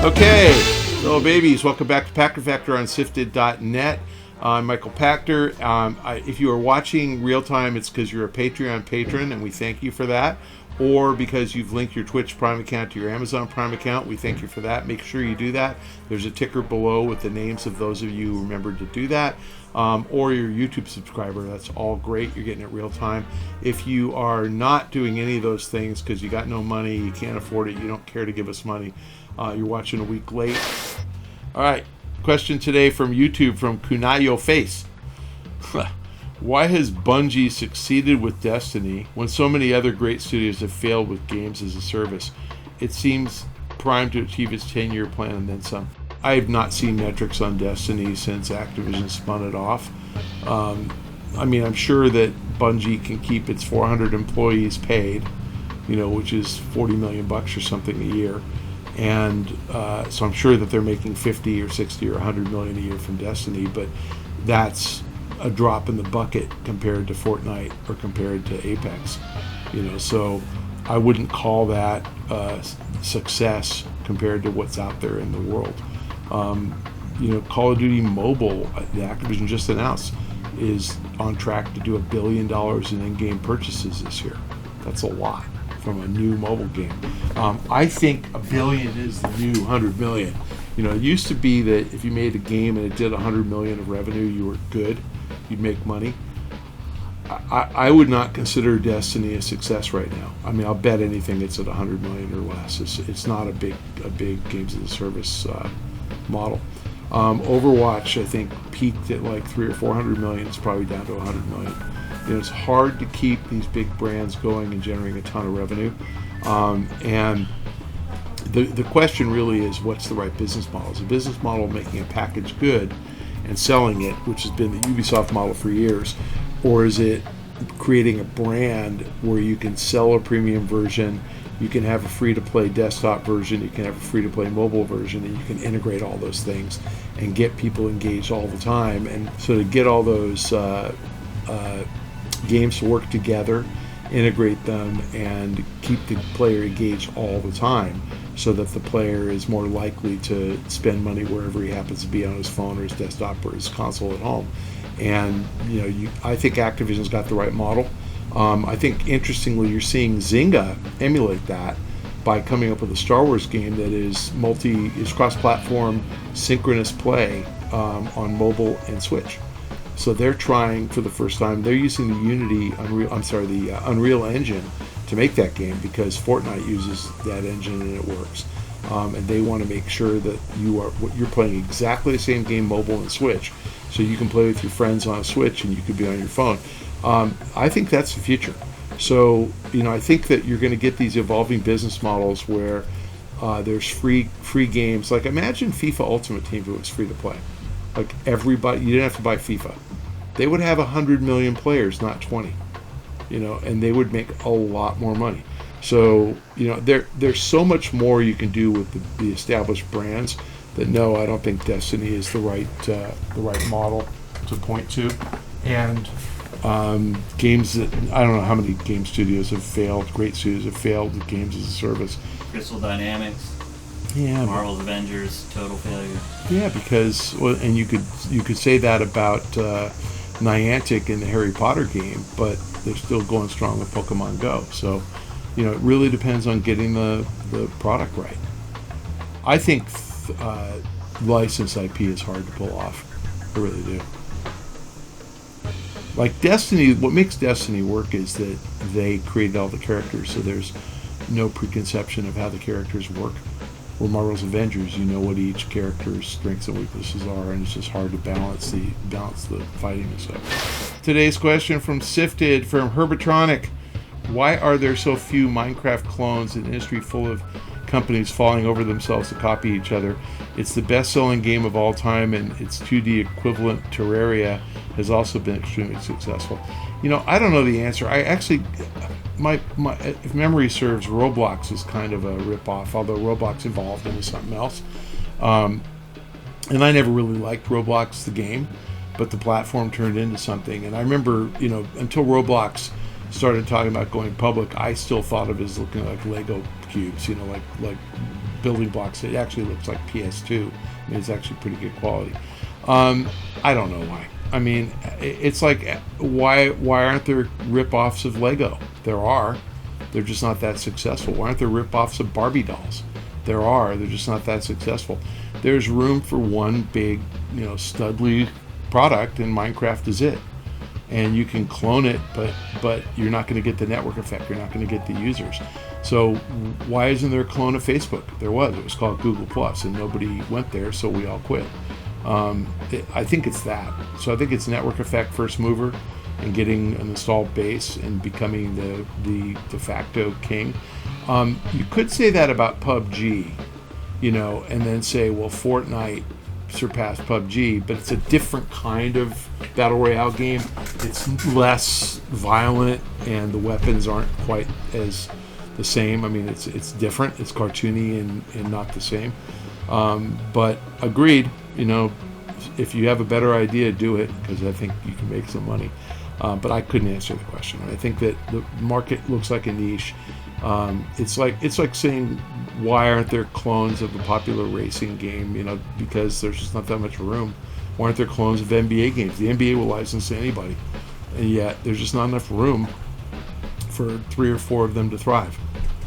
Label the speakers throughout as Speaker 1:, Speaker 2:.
Speaker 1: Okay, hello babies, welcome back to Pachter Factor on SIFTD.net. I'm Michael Pachter. If you are watching real time, it's because you're a Patreon patron, and we thank you for that. Or because you've linked your Twitch Prime account to your Amazon Prime account, we thank you for that. Make sure you do that. There's a ticker below with the names of those of you who remembered to do that. Or your YouTube subscriber, that's all great. You're getting it real time. If you are not doing any of those things because you got no money, you can't afford it, you don't care to give us money, you're watching a week late. All right, question today from YouTube from Kunayo Face. Why has Bungie succeeded with Destiny when so many other great studios have failed with games as a service? It seems primed to achieve its 10-year plan and then some. I have not seen metrics on Destiny since Activision spun it off. I'm sure that Bungie can keep its 400 employees paid, which is $40 million or something a year. And so I'm sure that they're making 50 or 60 or 100 million a year from Destiny, but that's a drop in the bucket compared to Fortnite or compared to Apex. So I wouldn't call that success compared to what's out there in the world. Call of Duty Mobile, the Activision just announced, is on track to do $1 billion in in-game purchases this year. That's a lot from a new mobile game. I think $1 billion is the new 100 million. It used to be that if you made a game and it did 100 million of revenue, you were good. You'd make money. I would not consider Destiny a success right now. I'll bet anything it's at 100 million or less. It's not a big games as a service model. Overwatch, I think, peaked at like 300 or 400 million. It's probably down to 100 million. It's hard to keep these big brands going and generating a ton of revenue. And the question really is, what's the right business model? Is a business model making a package good and selling it, which has been the Ubisoft model for years, or is it creating a brand where you can sell a premium version, you can have a free-to-play desktop version, you can have a free-to-play mobile version, and you can integrate all those things and get people engaged all the time? And so to get all those games to work together, integrate them, and keep the player engaged all the time so that the player is more likely to spend money wherever he happens to be, on his phone or his desktop or his console at home. And I think Activision's got the right model. I think, interestingly, you're seeing Zynga emulate that by coming up with a Star Wars game that is cross-platform synchronous play on mobile and Switch. So they're trying for the first time. They're using the Unreal Engine to make that game because Fortnite uses that engine and it works. And they want to make sure that you're playing exactly the same game mobile and Switch, so you can play with your friends on a Switch and you could be on your phone. I think that's the future. So I think that you're going to get these evolving business models where there's free games. Like, imagine FIFA Ultimate Team if it was free to play. Like, everybody, you didn't have to buy FIFA. They would have 100 million players, not 20. And they would make a lot more money. So there's so much more you can do with the established brands that no, I don't think Destiny is the right model to point to. And games that, I don't know how many game studios have failed, great studios have failed with games as a service.
Speaker 2: Crystal Dynamics.
Speaker 1: Yeah.
Speaker 2: Marvel's Avengers, total failure.
Speaker 1: Yeah, because, and you could say that about Niantic in the Harry Potter game, but they're still going strong with Pokemon Go. So, it really depends on getting the product right. I think licensed IP is hard to pull off. I really do. Like Destiny, what makes Destiny work is that they created all the characters, so there's no preconception of how the characters work. Or Marvel's Avengers, you know what each character's strengths and weaknesses are, and it's just hard to balance the fighting and stuff. Today's question from SIFTD from Herbitronic: why are there so few Minecraft clones in an industry full of companies falling over themselves to copy each other? It's the best-selling game of all time, and its 2D equivalent Terraria has also been extremely successful. I don't know the answer. I actually, if memory serves, Roblox is kind of a rip-off, although Roblox evolved into something else. And I never really liked Roblox, the game, but the platform turned into something. And I remember, until Roblox started talking about going public, I still thought of it as looking like Lego cubes, like building blocks. It actually looks like PS2. I mean, it's actually pretty good quality. I don't know why. I mean, it's like, why aren't there rip-offs of Lego? There are. They're just not that successful. Why aren't there rip-offs of Barbie dolls? There are. They're just not that successful. There's room for one big, studly product, and Minecraft is it. And you can clone it, but you're not going to get the network effect. You're not going to get the users. So why isn't there a clone of Facebook? There was. It was called Google Plus, and nobody went there, so we all quit. I think it's that. So I think it's network effect, first mover, and getting an installed base and becoming the de facto king. You could say that about PUBG, and then say, well, Fortnite surpassed PUBG, but it's a different kind of battle royale game. It's less violent, and the weapons aren't quite as the same. I mean, it's different. It's cartoony and not the same. But agreed. If you have a better idea, do it, because I think you can make some money. But I couldn't answer the question. I think that the market looks like a niche. It's like saying, why aren't there clones of a popular racing game? Because there's just not that much room. Why aren't there clones of NBA games? The NBA will license to anybody, and yet there's just not enough room for 3 or 4 of them to thrive.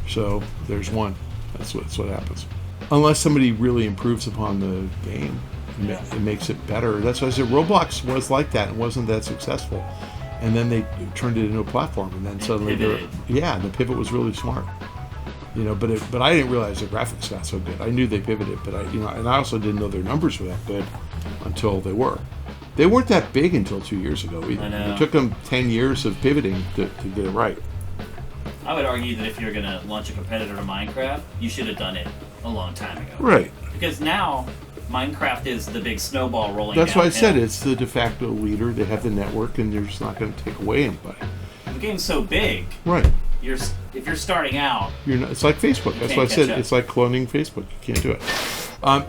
Speaker 1: So there's one. That's what happens. Unless somebody really improves upon the game, it makes it better. That's why I said Roblox was like that and wasn't that successful. And then they turned it into a platform, and then suddenly the pivot was really smart. But I didn't realize the graphics got so good. I knew they pivoted, but and I also didn't know their numbers were that good until they were. They weren't that big until 2 years ago. It took them 10 years of pivoting to get it right.
Speaker 2: I would argue that if you're going to launch a competitor to Minecraft, you should have done it a long time ago.
Speaker 1: Right.
Speaker 2: Because now Minecraft is the big snowball rolling
Speaker 1: That's why I said
Speaker 2: downhill.
Speaker 1: it's the de facto leader. They have the network, and they're just not going to take away anybody.
Speaker 2: The game's so big.
Speaker 1: Right.
Speaker 2: If you're starting out,
Speaker 1: it's like Facebook. That's why I said it's like cloning Facebook. You can't do it.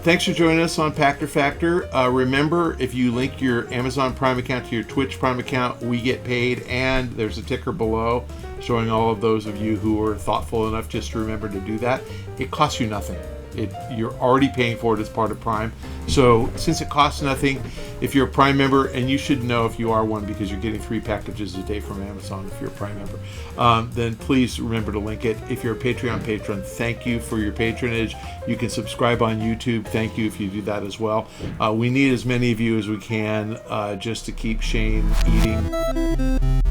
Speaker 1: Thanks for joining us on Pachter Factor. Remember, if you link your Amazon Prime account to your Twitch Prime account, we get paid, and there's a ticker below showing all of those of you who are thoughtful enough just to remember to do that. It costs you nothing. You're already paying for it as part of Prime. So since it costs nothing, if you're a Prime member, and you should know if you are one because you're getting 3 packages a day from Amazon if you're a Prime member, then please remember to link it. If you're a Patreon patron, thank you for your patronage. You can subscribe on YouTube. Thank you if you do that as well. We need as many of you as we can just to keep Shane eating.